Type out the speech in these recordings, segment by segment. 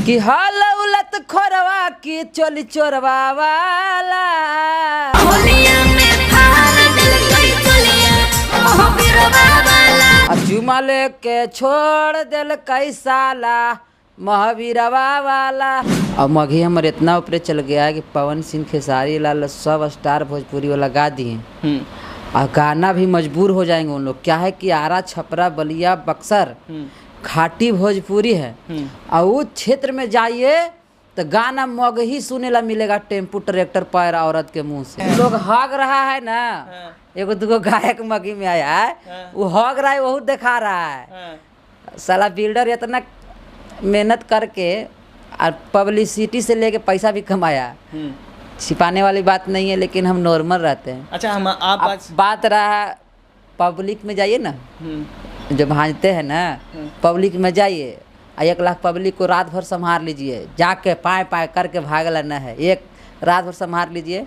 कि हाल उलत खोरवा की चोली चोरवा वाला चुमा लेके छोड़ दिल कई साला महावीरवा वाला। और मघी हमर इतना ऊपर चल गया है कि पवन सिंह, खेसारी लाल सब स्टार भोजपुरी वाला गा दिए और गाना भी मजबूर हो जाएंगे उन लोग। क्या है कि आरा, छपरा, बलिया, बक्सर खाटी भोजपुरी है और उस क्षेत्र में जाइए तो गाना मग ही सुने ला मिलेगा टेम्पू ट्रैक्टर पर औरत के मुंह से। लोग हग रहा है ना, एगो दुगो गायक मगी में आया है, वो हग रहा है, वो दिखा रहा है। साला बिल्डर इतना मेहनत करके और पब्लिसिटी से लेके पैसा भी कमाया, छिपाने वाली बात नहीं है, लेकिन हम नॉर्मल रहते हैं। अच्छा, हम आप बात रहा पब्लिक में जाइए ना, जब भांजते हैं ना पब्लिक में जाइए, 1 लाख पब्लिक को रात भर संभाल लीजिए, जाके पाए पाए करके भागला न है, एक रात भर संभाल लीजिए।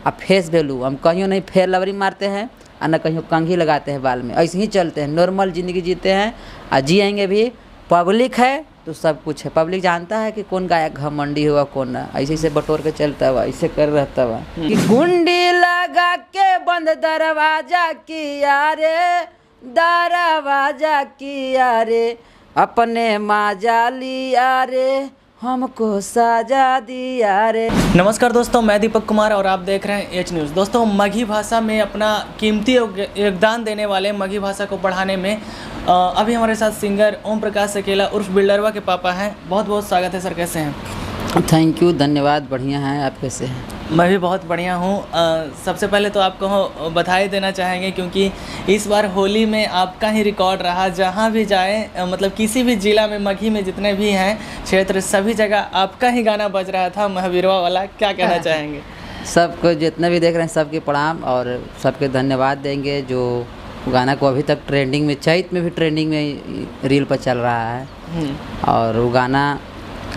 अब फेस वैल्यू हम कहीं नहीं फेर लवरी मारते हैं और न कहीं कंघी लगाते हैं बाल में, ऐसे ही चलते हैं, नॉर्मल ज़िंदगी जीते हैं और जिएंगे भी। पब्लिक है तो सब कुछ है, पब्लिक जानता है कि कौन गायक घमंडी हुआ कौन ना, ऐसे से बटोर के चलता हुआ, ऐसे कर रहता हुआ कि कुंडी लगा के बंद दरवाजा किया रे, दरवाजा किया रे, अपने माजा लिया रे, हमको साजा दिया रे। नमस्कार दोस्तों, मैं दीपक कुमार और आप देख रहे हैं एच न्यूज़। दोस्तों, मघी भाषा में अपना कीमती योगदान देने वाले, मघी भाषा को बढ़ाने में अभी हमारे साथ सिंगर ओम प्रकाश अकेला उर्फ बिल्डरवा के पापा हैं। बहुत बहुत स्वागत है सर, कैसे हैं? थैंक यू, धन्यवाद, बढ़िया हैं, आप कैसे हैं? मैं भी बहुत बढ़िया हूँ। सबसे पहले तो आपको बधाई देना चाहेंगे क्योंकि इस बार होली में आपका ही रिकॉर्ड रहा। जहाँ भी जाए, मतलब किसी भी ज़िला में मघी में जितने भी हैं क्षेत्र, सभी जगह आपका ही गाना बज रहा था, महावीरवा वाला। क्या कहना चाहेंगे? सबको जितने भी देख रहे हैं सबके प्रणाम और सबके धन्यवाद देंगे। जो गाना को अभी तक ट्रेंडिंग में, चैत में भी ट्रेंडिंग में रील पर चल रहा है और वो गाना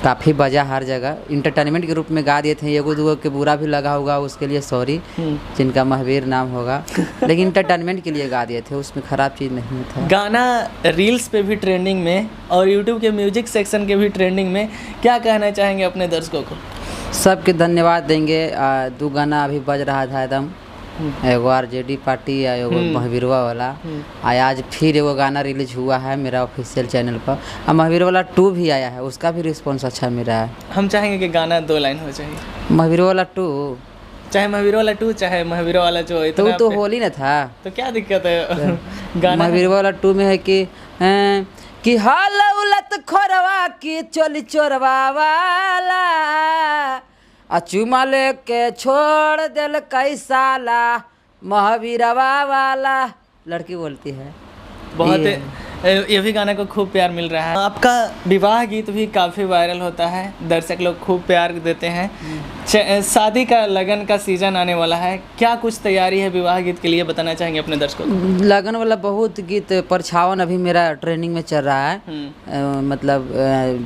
काफ़ी बजा हर जगह, इंटरटेनमेंट के रूप में गा दिए थे। एगो दूगो के बुरा भी लगा होगा, उसके लिए सॉरी, जिनका महावीर नाम होगा, लेकिन इंटरटेनमेंट के लिए गा दिए थे, उसमें ख़राब चीज़ नहीं था। गाना रील्स पे भी ट्रेंडिंग में और यूट्यूब के म्यूजिक सेक्शन के भी ट्रेंडिंग में, क्या कहना चाहेंगे अपने दर्शकों को? सबके धन्यवाद देंगे। 2 गाना अभी बज रहा था एकदम, एगो RJD पार्टी या एगो महावीरवा वाला, आज फिर एगो गाना रिलीज हुआ है मेरा ऑफिशियल चैनल पर, और महावीरवा वाला 2 भी आया है, उसका भी रिस्पॉन्स अच्छा मिला है। हम चाहेंगे कि गाना 2 लाइन हो चाहिए। महावीरवा वाला 2, चाहे महावीरवा वाला 2 चाहे महावीरवा वाला जो इतना तो होली ना था, तो क्या दिक्कत है? गाना महावीरवा वाला 2 में है कि हाल उलत खोरवा की चोली चोरवा वाला, चुमा लेके छोड़ दिल कई साला महावीरवा वाला, लड़की बोलती है। बहुत ये भी गाना को खूब प्यार मिल रहा है। आपका विवाह गीत भी काफ़ी वायरल होता है, दर्शक लोग खूब प्यार देते हैं। शादी का, लगन का सीज़न आने वाला है, क्या कुछ तैयारी है विवाह गीत के लिए, बताना चाहेंगे अपने दर्शकों को? लगन वाला बहुत गीत, परछावन अभी मेरा ट्रेनिंग में चल रहा है। मतलब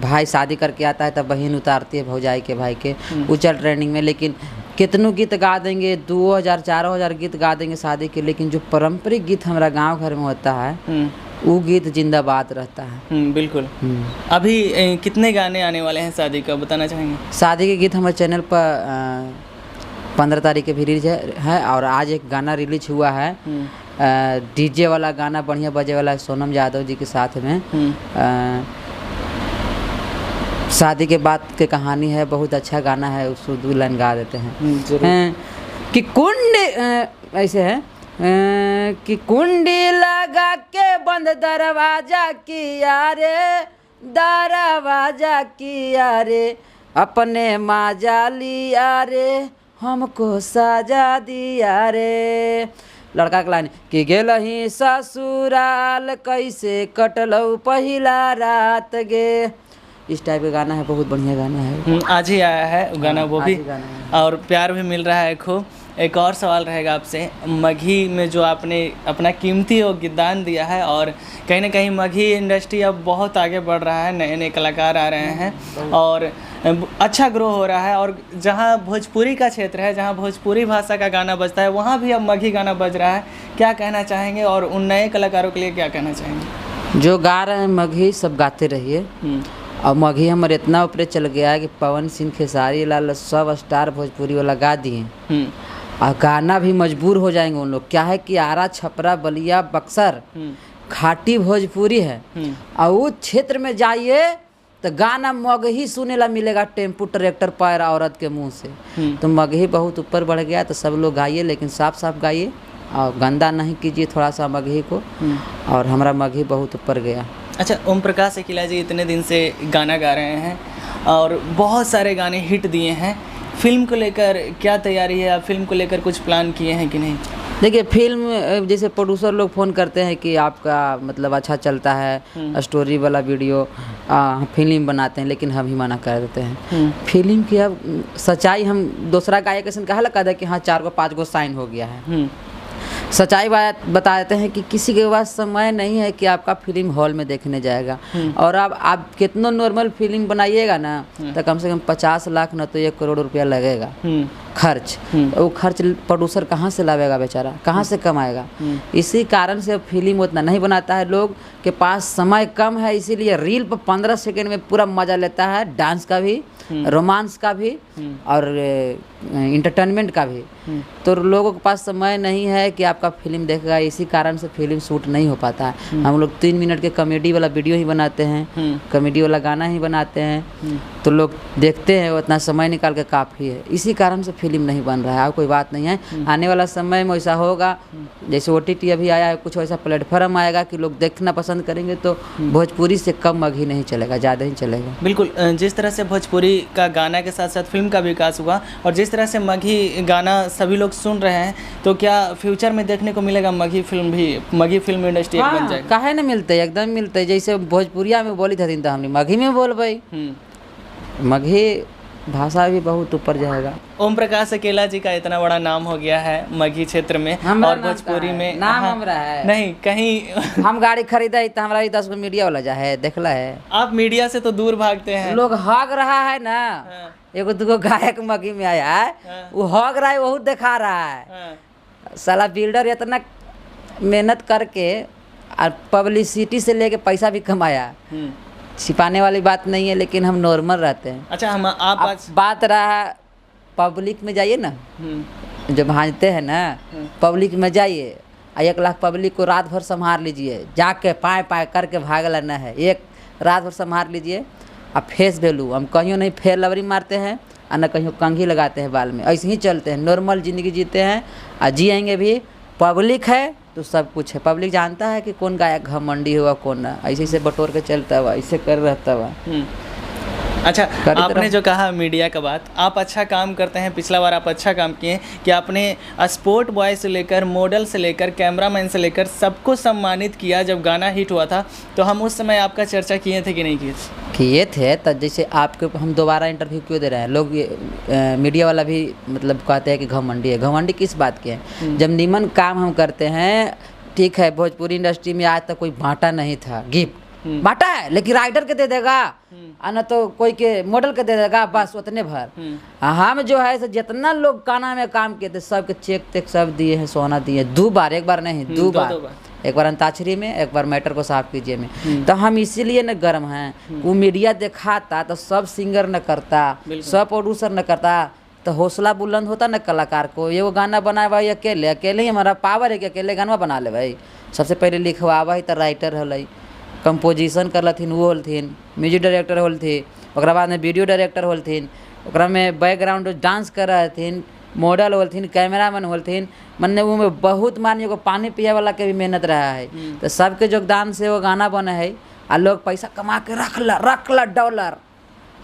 भाई शादी करके आता है तब बहन उतारती है भौजाई के भाई के, वो चल ट्रेनिंग में। लेकिन कितनों गीत गा देंगे, 2000-4000 गीत गा देंगे शादी के, लेकिन जो पारंपरिक गीत हमारा गांव घर में होता है वो गीत जिंदाबाद रहता है। बिल्कुल। अभी कितने गाने आने वाले हैं शादी का, बताना चाहेंगे? शादी के गीत हमारे चैनल पर 15 तारीख के भी रिलीज है और आज एक गाना रिलीज हुआ है, डीजे वाला गाना, बढ़िया बजे वाला, सोनम यादव जी के साथ में। शादी के बाद की कहानी है, बहुत अच्छा गाना है, उसको 2 लाइन गा देते हैं कि कुंडी, ऐसे है कि कुंडी लगा के बंद दरवाजा किया रे, दरवाजा किया रे, अपने माजा लिया रे, हमको साजा दिया रे। लड़का के लाइन कि गेलही ससुराल कैसे कटलौ पहिला रात गे, इस टाइप का गाना है, बहुत बढ़िया गाना है। आज ही आया है गाना, वो भी, और प्यार भी मिल रहा है खूब। एक और सवाल रहेगा आपसे, मघी में जो आपने अपना कीमती योगदान दिया है और कहीं ना कहीं मघी इंडस्ट्री अब बहुत आगे बढ़ रहा है, नए नए कलाकार आ रहे हैं और अच्छा ग्रो हो रहा है, और जहाँ भोजपुरी का क्षेत्र है, जहाँ भोजपुरी भाषा का गाना बजता है, वहाँ भी अब मघी गाना बज रहा है। क्या कहना चाहेंगे और उन नए कलाकारों के लिए क्या कहना चाहेंगे? जो गा रहे हैं मघी सब गाते रहिए और मघी हमारे इतना ऊपर चल गया है कि पवन सिंह खेसारी लाल सब स्टार भोजपुरी वाला गा दिए और गाना भी मजबूर हो जाएंगे उन लोग। क्या है कि आरा छपरा बलिया बक्सर खाटी भोजपुरी है और उस क्षेत्र में जाइए तो गाना मगही सुने ला मिलेगा, टेम्पू ट्रैक्टर पर औरत के मुंह से। तो मगही बहुत ऊपर बढ़ गया, तो सब लोग गाइए लेकिन साफ साफ गाइए और गंदा नहीं कीजिए थोड़ा सा मगही को। और हमारा मगही बहुत ऊपर गया। अच्छा, ओम प्रकाश अकेला जी इतने दिन से गाना गा रहे हैं और बहुत सारे गाने हिट दिए हैं। फिल्म को लेकर क्या तैयारी है? आप फिल्म को लेकर कुछ प्लान किए हैं कि नहीं? देखिए, फिल्म जैसे प्रोड्यूसर लोग फ़ोन करते हैं कि आपका मतलब अच्छा चलता है स्टोरी वाला वीडियो, फिल्म बनाते हैं, लेकिन हम ही मना कर देते हैं। फिल्म की अब सच्चाई हम दूसरा गायक ऐसा कहा लगा था कि हाँ 4 गो 5 गो साइन हो गया है। सच्चाई बात बता देते हैं कि किसी के पास समय नहीं है कि आपका फिल्म हॉल में देखने जाएगा। और अब आप कितना नॉर्मल फिल्म बनाइएगा ना तो कम से कम 50 लाख न तो 1 करोड़ रुपया लगेगा खर्च। वो खर्च प्रोड्यूसर कहाँ से लावेगा बेचारा, कहाँ से कमाएगा? इसी कारण से फिल्म उतना नहीं बनाता है। लोग के पास समय कम है, इसीलिए रील पर 15 सेकंड में पूरा मज़ा लेता है, डांस का भी, रोमांस का भी और इंटरटेनमेंट का भी। तो लोगों के पास समय नहीं है कि आपका फिल्म देखेगा, इसी कारण से फिल्म शूट नहीं हो पाता है। हम लोग 3 मिनट के कॉमेडी वाला वीडियो ही बनाते हैं, कॉमेडी वाला गाना ही बनाते हैं, तो लोग देखते हैं, उतना समय निकाल के काफ़ी है। इसी कारण से फिल्म नहीं बन रहा है, और कोई बात नहीं है। आने वाला समय में ऐसा होगा, जैसे OTT अभी आया है, कुछ ऐसा प्लेटफॉर्म आएगा कि लोग देखना पसंद करेंगे, तो भोजपुरी से कम मघी नहीं चलेगा, ज़्यादा ही चलेगा। बिल्कुल, जिस तरह से भोजपुरी का गाना के साथ साथ फिल्म का विकास हुआ और जिस तरह से मघी गाना सभी लोग सुन रहे हैं, तो क्या फ्यूचर में देखने को मिलेगा मघी फिल्म भी, मघी फिल्म इंडस्ट्री बन जाएगी? काहे न मिलते, एकदम मिलते। जैसे भोजपुरिया में बोली थी तो हमने मघी में बोल भाई, मघी भाषा भी बहुत ऊपर जाएगा। ओम प्रकाश अकेला जी का इतना बड़ा नाम हो गया है मघी क्षेत्र में और भोजपुरी में नाम हमरा है नहीं कहीं हम गाड़ी खरीदा तो हमारा 10 गो मीडिया वाला जा है, देखला है। आप मीडिया से तो दूर भागते हैं। लोग हग रहा है ना, एगो दूगो गायक मघी में आया है, वो हग रहा है, वो दिखा रहा है। साला बिल्डर इतना मेहनत करके और पब्लिसिटी से लेके पैसा भी कमाया, छिपाने वाली बात नहीं है, लेकिन हम नॉर्मल रहते हैं। अच्छा, हम आप बात रहा पब्लिक में जाइए ना, जो भांजते हैं ना, पब्लिक में जाइए, 1 लाख पब्लिक को रात भर संभाल लीजिए, जाके पाए पाए करके भागला न है, एक रात भर संभाल लीजिए। अब फेस वैल्यू हम कहीं नहीं फेयर लवरी मारते हैं और न कहीं कंघी लगाते हैं बाल में, ऐसे ही चलते हैं, नॉर्मल ज़िंदगी जीते हैं और जिएंगे भी। पब्लिक है तो सब कुछ है, पब्लिक जानता है कि कौन गायक घमंडी हुआ कौन ना, ऐसे से बटोर के चलता हुआ, ऐसे कर रहता हुआ। अच्छा, आपने जो कहा मीडिया का बात, आप अच्छा काम करते हैं। पिछला बार आप अच्छा काम किए कि आपने स्पोर्ट बॉय से लेकर मॉडल से लेकर कैमरामैन से लेकर सबको सम्मानित किया। जब गाना हिट हुआ था तो हम उस समय आपका चर्चा किए थे कि नहीं किए थे? तो जैसे आपके हम दोबारा इंटरव्यू क्यों दे रहे हैं? लोग मीडिया वाला भी मतलब कहते हैं कि घमंडी है। घमंडी किस बात की है? जब निमन काम हम करते हैं, ठीक है, भोजपुरी इंडस्ट्री में आज तक कोई बांटा नहीं था गिफ्ट, बांटा है लेकिन राइटर के दे देगा और न तो कोई के मॉडल के दे देगा, बस उतने भर। हम जो है जितना लोग गाना में काम किए थे सबके चेक तेक सब दिए हैं, सोना दिए 2 बार, 1 बार नहीं 2 बार। एक बार अंताक्षरी में, एक बार मैटर को साफ कीजिए में। तो हम इसीलिए न गर्म हैं, वो मीडिया दिखाता तो सब सिंगर न करता, सब प्रोड्यूसर न करता, तो हौसला बुलंद होता न कलाकार को। ये वो गाना बनाए भाई अकेले अकेले ही हमारा पावर है कि अकेले गाना बना ले भाई। सबसे पहले लिखवावा ही तो राइटर हल, कंपोजिशन कर लथिन, वो होलथिन, म्यूजिक डायरेक्टर होलथी, ओकरा बाद में वीडियो डायरेक्टर होलथिन, ओकरा में बैकग्राउंड डांस कर रहथिन, मॉडल होलथिन, कैमरामैन होलथिन, मन्ने वो में बहुत मानिए को पानी पिए वाला के भी मेहनत रहा है। तो सबके योगदान से वो गाना बने है और लोग पैसा कमा के रख ला डॉलर।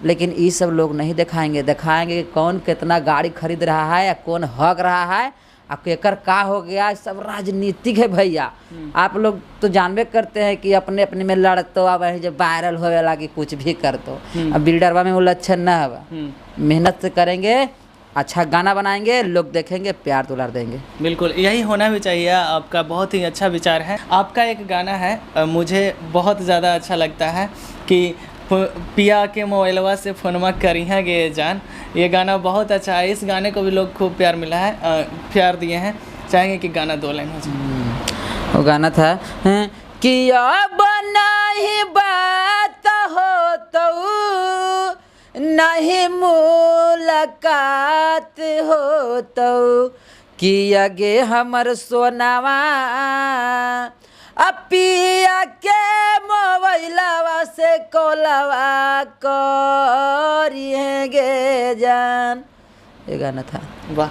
लेकिन ये सब लोग नहीं दिखाएंगे कि कौन कितना गाड़ी खरीद रहा है या कौन हक रहा है और केकर का हो गया। सब राजनीतिक है भैया। आप लोग तो जानबे करते हैं कि अपने अपने में लड़तो, अब जब वायरल होवे लगी कुछ भी कर दो। अब बिल्डरवा में वो लक्षण न हवा, मेहनत से करेंगे, अच्छा गाना बनाएंगे, लोग देखेंगे, प्यार दुलार देंगे। बिल्कुल, यही होना भी चाहिए। आपका बहुत ही अच्छा विचार है। आपका एक गाना है मुझे बहुत ज़्यादा अच्छा लगता है कि पिया के मोबाइलवा से फोनमा करिहा गे जान। ये गाना बहुत अच्छा है, इस गाने को भी लोग खूब प्यार मिला है, प्यार दिए हैं। चाहेंगे कि गाना 2 लाइन हो जाए। वो गाना था कि अब नहीं बात हो तो नहीं मुलाकात हो तो कि अगे हमर सोनावा अपिया के मोबाइलवा से कोलवा करिएगे जान। ये गाना था। वाह।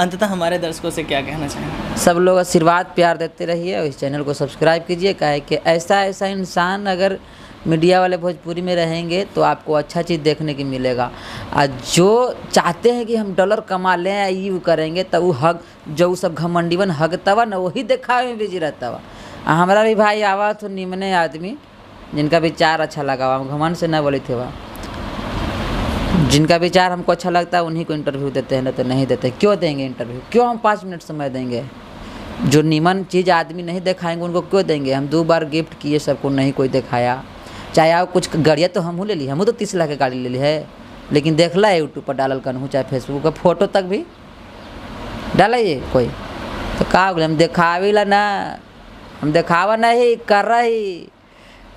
अंततः हमारे दर्शकों से क्या कहना चाहेंगे? सब लोग आशीर्वाद प्यार देते रहिए और इस चैनल को सब्सक्राइब कीजिए। काहे कि ऐसा ऐसा इंसान अगर मीडिया वाले भोजपुरी में रहेंगे तो आपको अच्छा चीज़ देखने की मिलेगा। और जो चाहते हैं कि हम डॉलर कमा लें ये करेंगे तो वो हक जो सब घमंडीवन हगतवा न वही दिखावे में बिजी रहता वा। हमारा भी भाई आवा तो निमने आदमी जिनका विचार अच्छा लगा हम घमंड से न बोले थे वह, जिनका विचार हमको अच्छा लगता है उन्हीं को इंटरव्यू देते हैं, ना तो नहीं देते। क्यों देंगे इंटरव्यू? क्यों हम 5 मिनट समय देंगे? जो नीमन चीज़ आदमी नहीं दिखाएंगे उनको क्यों देंगे? हम 2 बार गिफ्ट किए, सबको नहीं कोई दिखाया। चाहे आप कुछ गाड़ियाँ तो हम ले ली, हम तो 30 लाख की गाड़ी ले ली है, लेकिन देखला है यूट्यूब पर डालल कन्हू चाहे फेसबुक का फोटो तक भी डाला ये कोई तो का बोले? हम दिखावेला ना, हम दिखावा नहीं कर रही।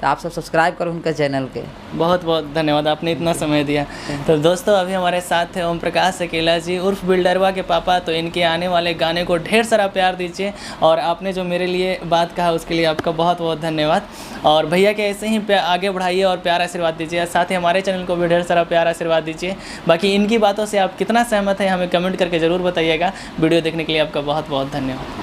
तो आप सब सब्सक्राइब करो उनका चैनल के। बहुत बहुत धन्यवाद, आपने इतना समय दिया। तो दोस्तों अभी हमारे साथ थे ओम प्रकाश अकेला जी उर्फ बिल्डरवा के पापा। तो इनके आने वाले गाने को ढेर सारा प्यार दीजिए और आपने जो मेरे लिए बात कहा उसके लिए आपका बहुत बहुत धन्यवाद। और भैया के ऐसे ही आगे बढ़ाइए और प्यार आशीर्वाद दीजिए। साथ ही हमारे चैनल को भी ढेर सारा प्यार आशीर्वाद दीजिए। बाकी इनकी बातों से आप कितना सहमत हैं हमें कमेंट करके ज़रूर बताइएगा। वीडियो देखने के लिए आपका बहुत बहुत धन्यवाद।